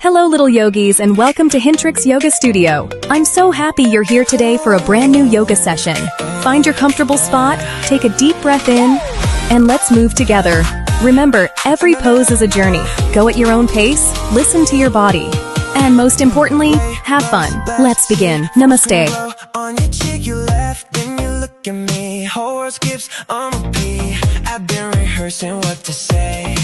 Hello little yogis and welcome to Huntrix Yoga Studio. I'm so happy you're here today for a brand new yoga session. Find your comfortable spot, take a deep breath in, and let's move together. Remember, every pose is a journey. Go at your own pace, listen to your body, and most importantly, have fun. Let's begin. Namaste. On your cheek, you laugh, then you look at me. Horoscopes on repeat. I've been rehearsing what to say,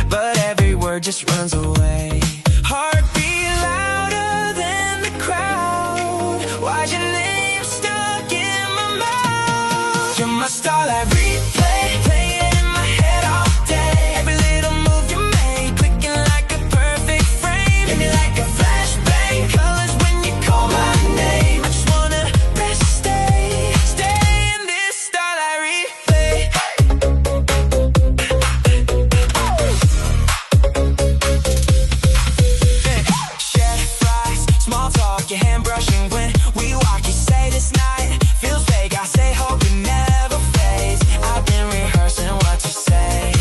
but every word just runs away. Heartbeat louder than the crowd. Why's your name stuck in my mouth? You're my starlight replay, playing in my head all day. Every little move you make, clicking like a perfect frame. Hit me like a flashbang, colors when you call my name. I just wanna rest, stay in this starlight replay. Small talk, your hand brushing when we walk. You say this night feels fake. I say hope it never fades. I've been rehearsing what to say,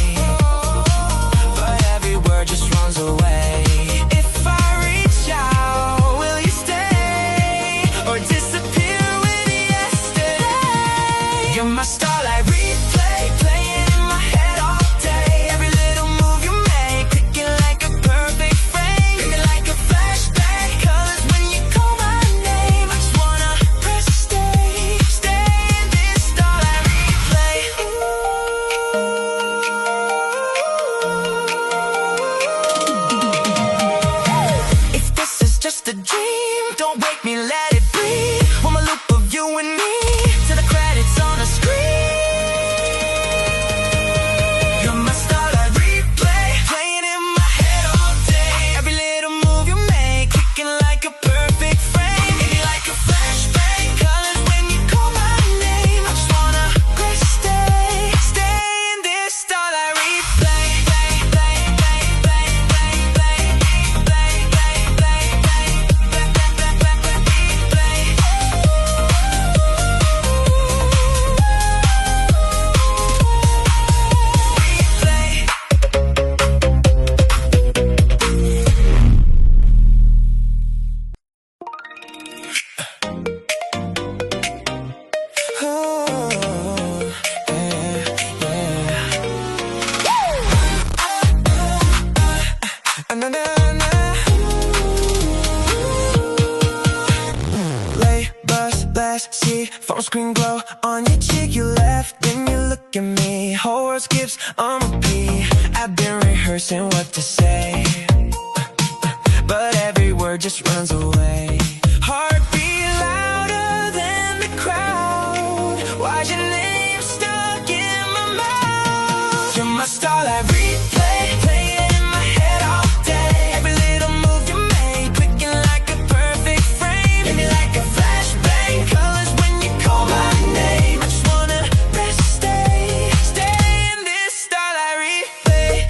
but every word just runs away. If I reach out, will you stay or disappear with yesterday? You're my starlight replay, playing in my head all day. Every little move you make, clicking like a perfect frame. Hit me like a flashbang, colors when you call my name. I just wanna press stay in this starlight replay. If this is just a dream, don't wake me, let it breathe. One more loop of you and me to the credits on the screen. You're my starlight replay, playing in my head all day. Every little move you make, clicking like a perfect frame. Hit me like a flashbang, colors when you call my name. I just wanna press stay in this starlight replay. Late bus, last seat, phone screen glow on your cheek. You laugh, then you look at me. Horoscopes on repeat. I've been rehearsing what to say, but every word just runs away. Heartbeat louder than the crowd. Why's your name stuck in my mouth? You're my starlight replay, playing in my head all day. Every little move you make, clicking like a perfect frame. Hit me like a flashbang, colors when you call my name. I just wanna rest, stay in this starlight replay.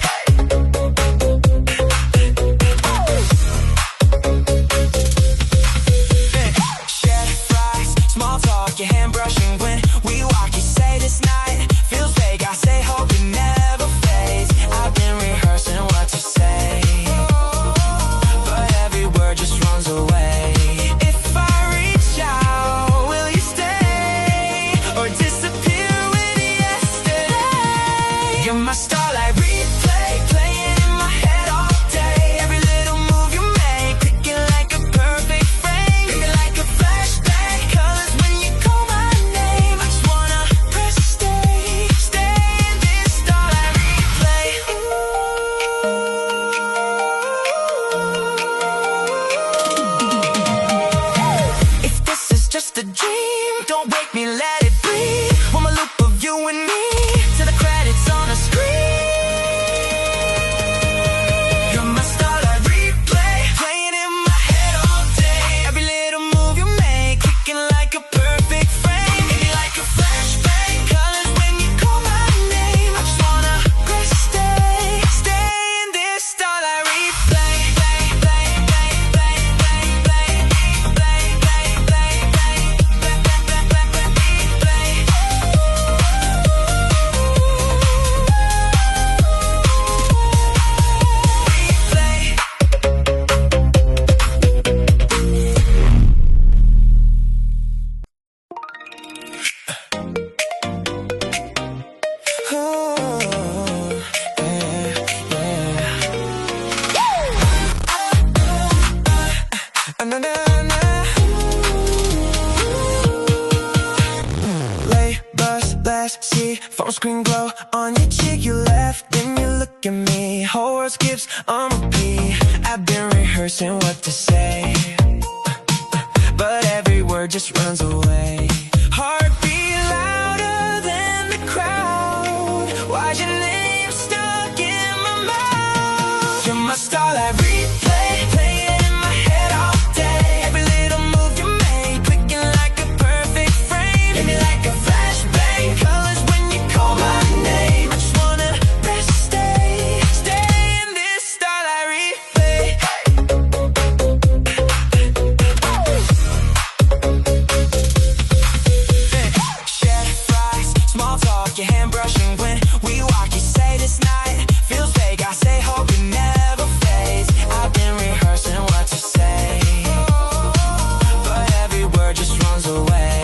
on your cheek. You left, then you look at me. Whole world skips on repeat. I've been rehearsing what to say, but every word just runs away. Heartbeat louder than the crowd. Why's your name stuck in my mouth? You're my starlight replay, playing in my head all day. Every little move you make, clicking like a perfect frame. Hit me like a flashbang, colors when you call my name. I just wanna rest, stay in this starlight replay. Shed fries, small talk, your hand brushing when we walk. You say this night feels fake, I say hope it never fades. I've been rehearsing what to say, but every word just runs away.